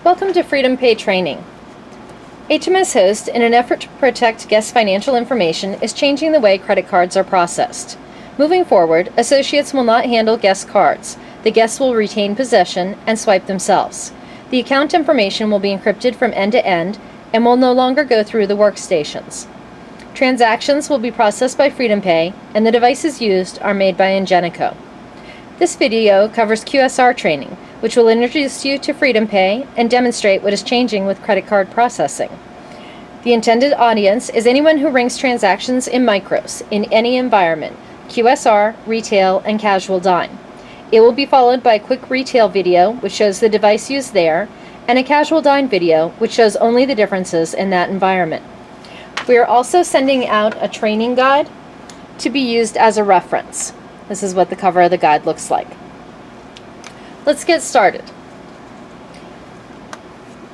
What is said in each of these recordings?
Welcome to Freedompay training. HMS Host, in an effort to protect guests' financial information, is changing the way credit cards are processed. Moving forward, associates will not handle guest cards. The guests will retain possession and swipe themselves. The account information will be encrypted from end to end and will no longer go through the workstations. Transactions will be processed by Freedompay, and the devices used are made by Ingenico. This video covers QSR training, which will introduce you to Freedompay and demonstrate what is changing with credit card processing. The intended audience is anyone who rings transactions in micros in any environment, QSR, retail, and casual dine. It will be followed by a quick retail video, which shows the device used there, and a casual dine video, which shows only the differences in that environment. We are also sending out a training guide to be used as a reference. This is what the cover of the guide looks like. Let's get started.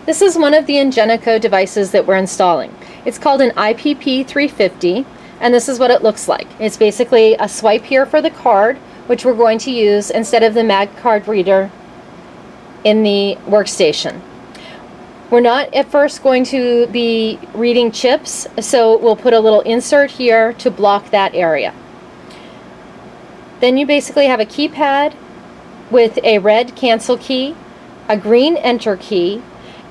This is one of the Ingenico devices that we're installing. It's called an IPP350, and this is what it looks like. It's basically a swipe here for the card, which we're going to use instead of the mag card reader in the workstation. We're not at first going to be reading chips, so we'll put a little insert here to block that area. Then you basically have a keypad with a red cancel key, a green enter key,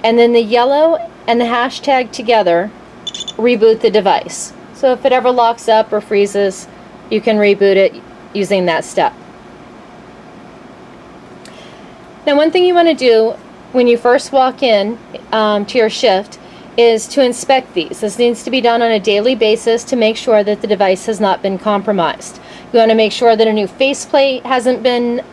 and then the yellow and the hashtag together reboot the device. So if it ever locks up or freezes, you can reboot it using that step. Now, one thing you want to do when you first walk in to your shift is to inspect these. This needs to be done on a daily basis to make sure that the device has not been compromised. You want to make sure that a new faceplate hasn't been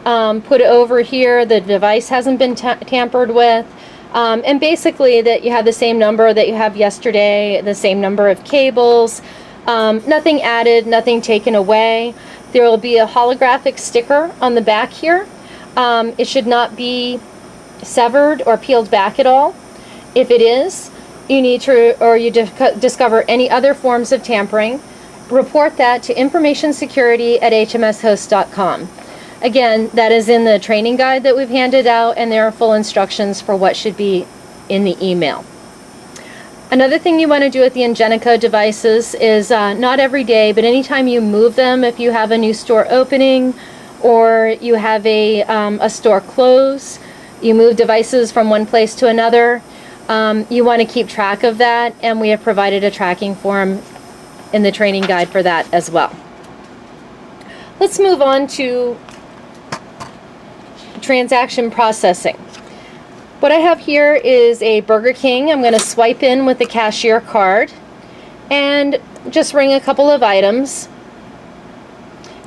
put over here, the device hasn't been tampered with, and basically that you have the same number that you have yesterday, the same number of cables, nothing added, nothing taken away. There will be a holographic sticker on the back here. It should not be severed or peeled back at all. If it is, you need to, or you discover any other forms of tampering, report that to informationsecurity@hmshost.com. Again, that is in the training guide that we've handed out, and there are full instructions for what should be in the email. Another thing you want to do with the Ingenico devices is not every day, but anytime you move them, if you have a new store opening or you have a store close, you move devices from one place to another, you want to keep track of that, and we have provided a tracking form in the training guide for that as well. Let's move on to transaction processing. What I have here is a Burger King. I'm going to swipe in with the cashier card and just ring a couple of items.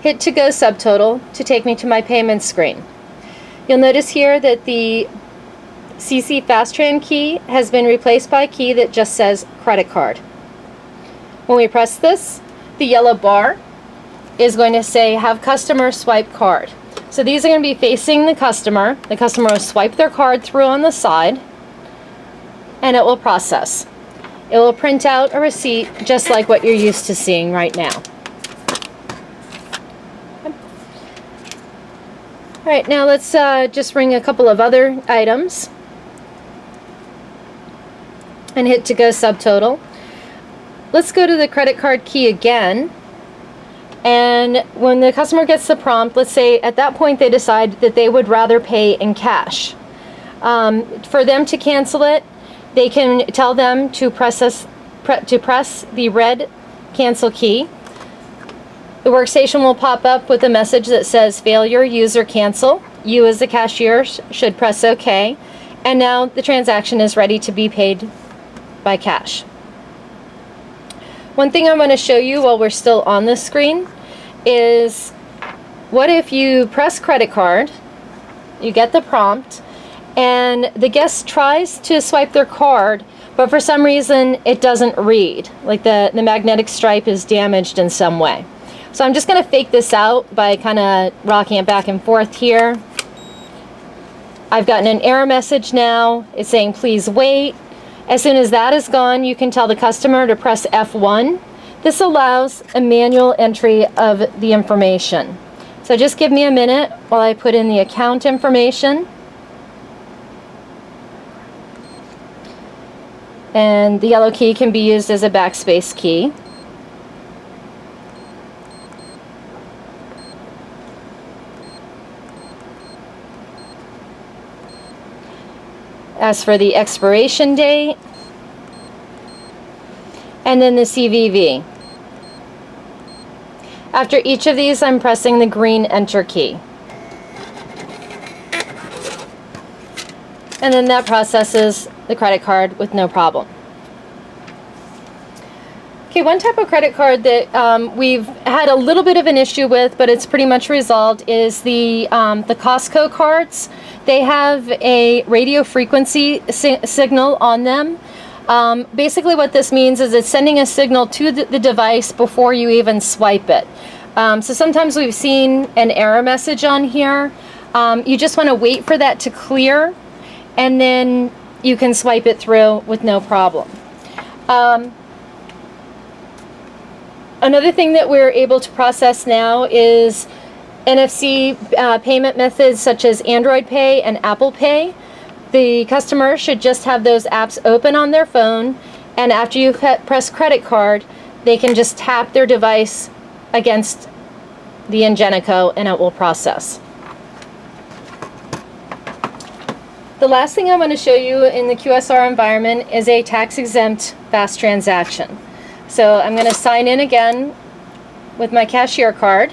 Hit to go subtotal to take me to my payment screen. You'll notice here that the CC Fastran key has been replaced by a key that just says credit card. When we press this, the yellow bar is going to say have customer swipe card. So these are going to be facing the customer. The customer will swipe their card through on the side, and it will process. It will print out a receipt just like what you're used to seeing right now. All right, now let's just ring a couple of other items and hit to go subtotal. Let's go to the credit card key again. And when the customer gets the prompt, let's say at that point they decide that they would rather pay in cash. For them to cancel it, they can tell them to press the red cancel key. The workstation will pop up with a message that says failure, user cancel. You as the cashier should press OK. And now the transaction is ready to be paid by cash. One thing I want to show you while we're still on this screen is what if you press credit card, you get the prompt, and the guest tries to swipe their card, but for some reason it doesn't read, like the magnetic stripe is damaged in some way. So I'm just going to fake this out by kind of rocking it back and forth here. I've gotten an error message now. It's saying please wait. As soon as that is gone, you can tell the customer to press F1. This allows a manual entry of the information. So just give me a minute while I put in the account information. And the yellow key can be used as a backspace key. As for the expiration date, and then the CVV. After each of these, I'm pressing the green enter key. And then that processes the credit card with no problem. Okay, one type of credit card that we've had a little bit of an issue with, but it's pretty much resolved, is the Costco cards. They have a radio frequency signal on them. Basically what this means is it's sending a signal to the device before you even swipe it. So sometimes we've seen an error message on here. You just want to wait for that to clear, and then you can swipe it through with no problem. Another thing that we're able to process now is NFC payment methods such as Android Pay and Apple Pay. The customer should just have those apps open on their phone, and after you press credit card, they can just tap their device against the Ingenico and it will process. The last thing I want to show you in the QSR environment is a tax-exempt fast transaction. So I'm going to sign in again with my cashier card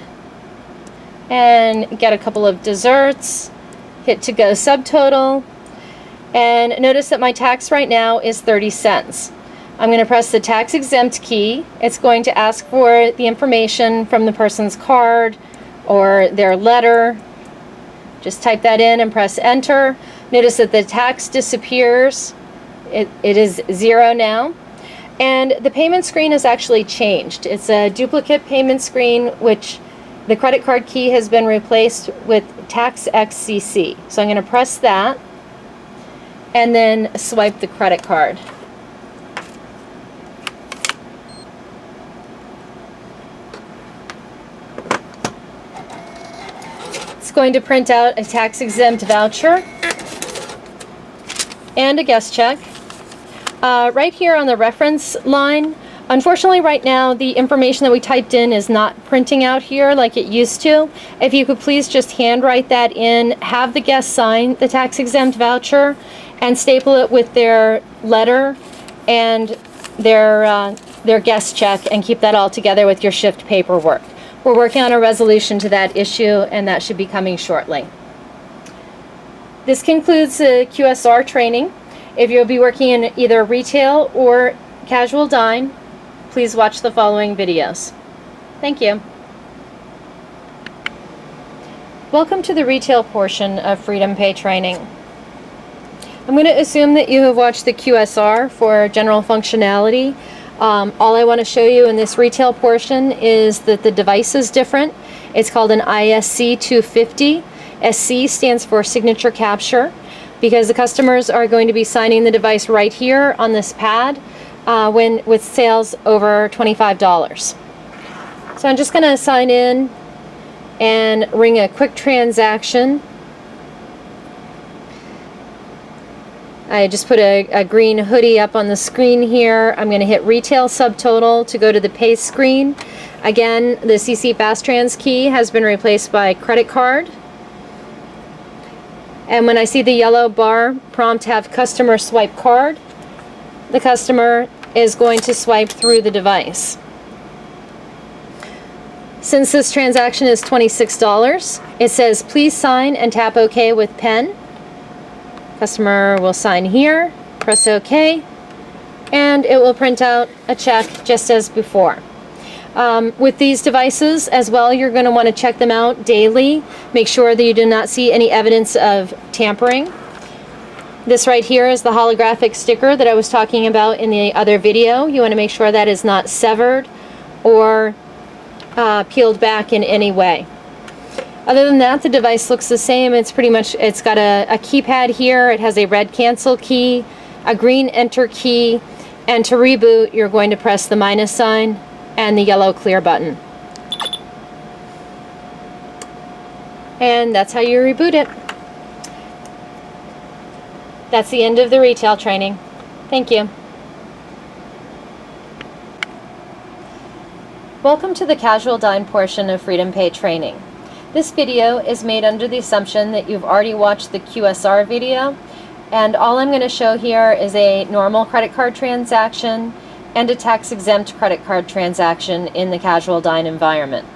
and get a couple of desserts, hit to go subtotal, and notice that my tax right now is 30 cents. I'm going to press the tax exempt key. It's going to ask for the information from the person's card or their letter. Just type that in and press enter. Notice that the tax disappears. It is 0 now. And the payment screen has actually changed. It's a duplicate payment screen, which the credit card key has been replaced with Tax XCC. So I'm going to press that and then swipe the credit card. It's going to print out a tax-exempt voucher and a guest check. Right here on the reference line, unfortunately right now the information that we typed in is not printing out here like it used to. If you could please just handwrite that in, have the guest sign the tax-exempt voucher, and staple it with their letter and their guest check, and keep that all together with your shift paperwork. We're working on a resolution to that issue, and that should be coming shortly. This concludes the QSR training. If you'll be working in either retail or casual dine, please watch the following videos. Thank you. Welcome to the retail portion of Freedompay training. I'm going to assume that you have watched the QSR for general functionality. All I want to show you in this retail portion is that the device is different. It's called an ISC 250. SC stands for signature capture, because the customers are going to be signing the device right here on this pad with sales over $25. So I'm just going to sign in and ring a quick transaction. I just put a green hoodie up on the screen here. I'm going to hit retail subtotal to go to the pay screen. Again, the CC Fast Trans key has been replaced by credit card. And when I see the yellow bar prompt have customer swipe card, the customer is going to swipe through the device. Since this transaction is $26, it says please sign and tap OK with pen. Customer will sign here, press OK, and it will print out a check just as before. With these devices as well, you're going to want to check them out daily. Make sure that you do not see any evidence of tampering. This right here is the holographic sticker that I was talking about in the other video. You want to make sure that is not severed or peeled back in any way. Other than that, the device looks the same. It's got a keypad here. It has a red cancel key, a green enter key, and to reboot, you're going to press the minus sign and the yellow clear button. And that's how you reboot it. That's the end of the retail training. Thank you. Welcome to the Casual Dine portion of Freedompay training. This video is made under the assumption that you've already watched the QSR video, and all I'm going to show here is a normal credit card transaction and a tax-exempt credit card transaction in the Casual Dine environment.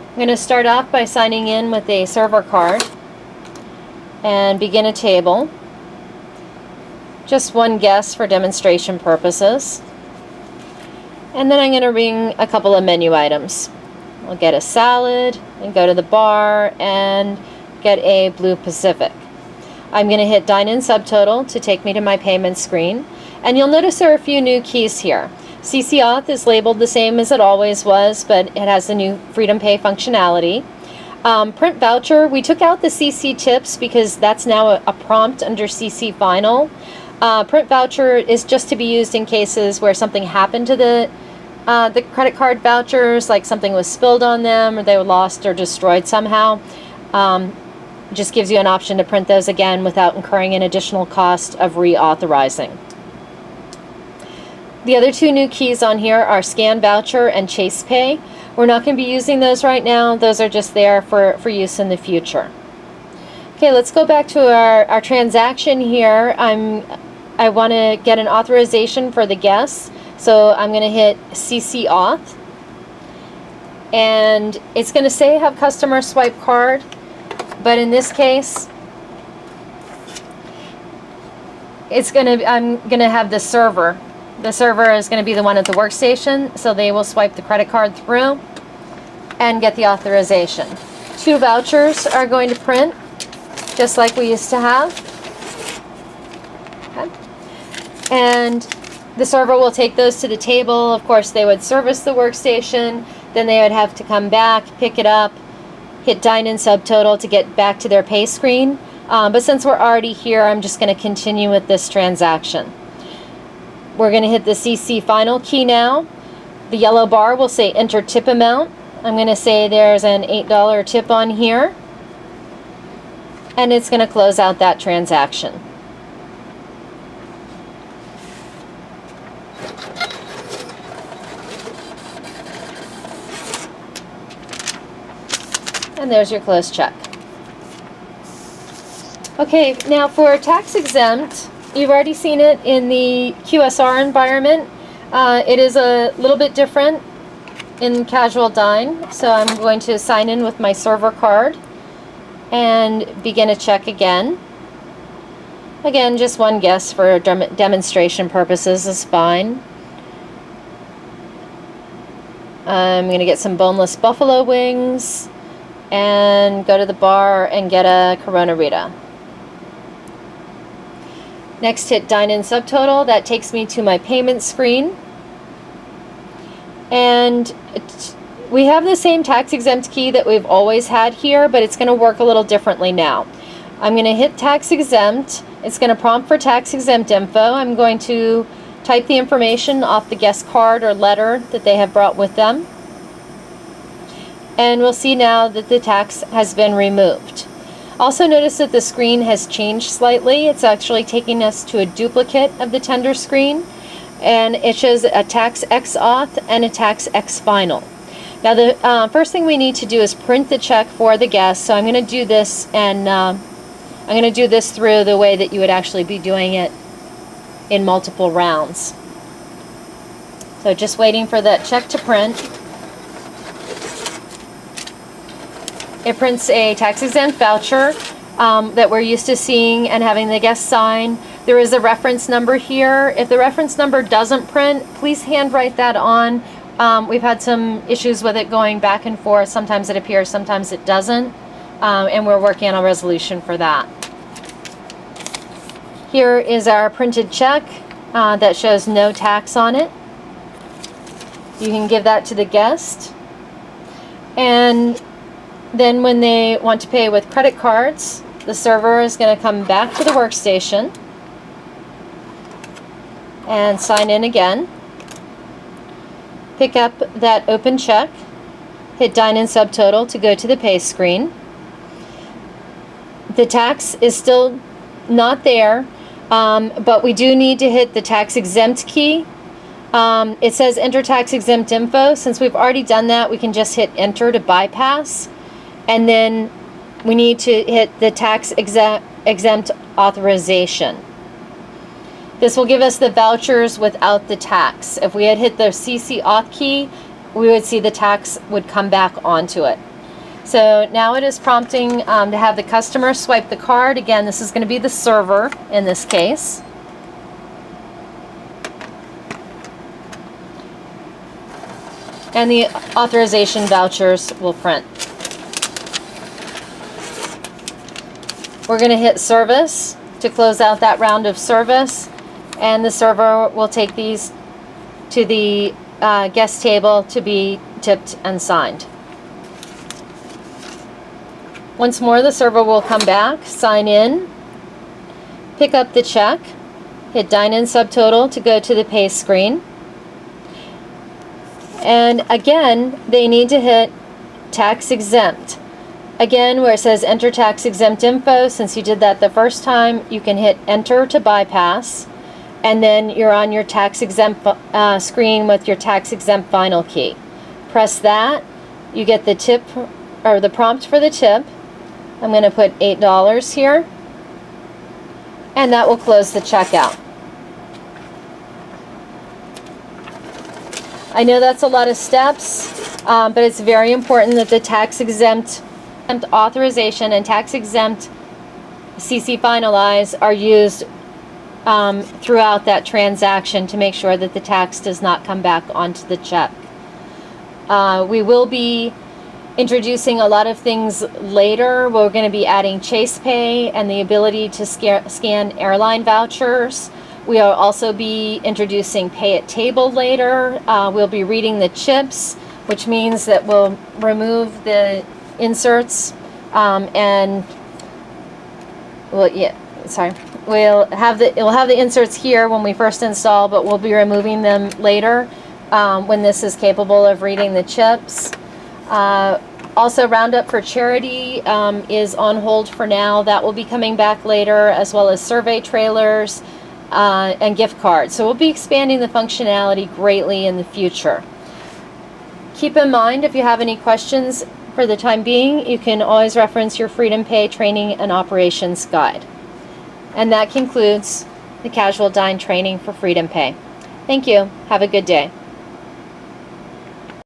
I'm going to start off by signing in with a server card and begin a table. Just one guess for demonstration purposes. And then I'm going to ring a couple of menu items. We'll get a salad and go to the bar and get a Blue Pacific. I'm going to hit Dine in subtotal to take me to my payment screen. And you'll notice there are a few new keys here. CC Auth is labeled the same as it always was, but it has the new Freedompay functionality. Print voucher, we took out the CC tips because that's now a prompt under CC final. Print voucher is just to be used in cases where something happened to the credit card vouchers, like something was spilled on them or they were lost or destroyed somehow. Just gives you an option to print those again without incurring an additional cost of reauthorizing. The other two new keys on here are Scan Voucher and Chase Pay. We're not going to be using those right now. Those are just there for use in the future. Okay, let's go back to our transaction here. I want to get an authorization for the guests. So I'm going to hit CC Auth, and it's going to say have customer swipe card, but in this case, I'm going to have the server. The server is going to be the one at the workstation, so they will swipe the credit card through and get the authorization. Two vouchers are going to print, just like we used to have. Okay. And the server will take those to the table. Of course, they would service the workstation, then they would have to come back, pick it up, hit Dine in subtotal to get back to their pay screen. But since we're already here, I'm just going to continue with this transaction. We're going to hit the CC final key now. The yellow bar will say enter tip amount. I'm going to say there's an $8 tip on here, and it's going to close out that transaction. And there's your closed check. Okay, now for tax exempt, you've already seen it in the QSR environment. It is a little bit different in Casual Dine. So I'm going to sign in with my server card and begin a check again. Again, just one guess for demonstration purposes is fine. I'm going to get some boneless buffalo wings and go to the bar and get a Corona Rita. Next, hit Dine in subtotal. That takes me to my payment screen. And we have the same tax exempt key that we've always had here, but it's going to work a little differently now. I'm going to hit tax exempt. It's going to prompt for tax exempt info. I'm going to type the information off the guest card or letter that they have brought with them. And we'll see now that the tax has been removed. Also notice that the screen has changed slightly. It's actually taking us to a duplicate of the tender screen, and it shows a tax X auth and a tax X final. Now the first thing we need to do is print the check for the guest. So I'm going to do this, and I'm going to do this through the way that you would actually be doing it in multiple rounds. So just waiting for that check to print. It prints a tax-exempt voucher that we're used to seeing and having the guest sign. There is a reference number here. If the reference number doesn't print, please handwrite that on. We've had some issues with it going back and forth. Sometimes it appears, sometimes it doesn't. And we're working on a resolution for that. Here is our printed check that shows no tax on it. You can give that to the guest. And then when they want to pay with credit cards, the server is going to come back to the workstation and sign in again. Pick up that open check, hit Dine in subtotal to go to the pay screen. The tax is still not there, but we do need to hit the tax exempt key It says enter tax exempt info. Since we've already done that, we can just hit enter to bypass. And then we need to hit the tax exempt authorization. This will give us the vouchers without the tax. If we had hit the CC auth key, we would see the tax would come back onto it. So now it is prompting to have the customer swipe the card. Again, this is going to be the server in this case. And the authorization vouchers will print. We're going to hit service to close out that round of service, and the server will take these to the guest table to be tipped and signed. Once more, the server will come back, sign in, pick up the check, hit Dine in subtotal to go to the pay screen. And again, they need to hit tax exempt. Again, where it says enter tax exempt info, since you did that the first time, you can hit enter to bypass, and then you're on your tax exempt screen with your tax exempt final key. Press that, you get the tip or the prompt for the tip. I'm going to put $8 here, and that will close the checkout. I know that's a lot of steps, but it's very important that the tax exempt authorization and tax exempt CC finalize are used throughout that transaction to make sure that the tax does not come back onto the check. We will be introducing a lot of things later. We're going to be adding Chase Pay and the ability to scan airline vouchers. We'll also be introducing Pay at Table later. We'll be reading the chips, which means that we'll remove the inserts and we'll have the inserts here when we first install, but we'll be removing them later when this is capable of reading the chips. Also, Roundup for Charity is on hold for now. That will be coming back later, as well as survey trailers and gift cards. So we'll be expanding the functionality greatly in the future. Keep in mind, if you have any questions for the time being, you can always reference your Freedompay training and operations guide. And that concludes the Casual Dine training for Freedompay. Thank you. Have a good day.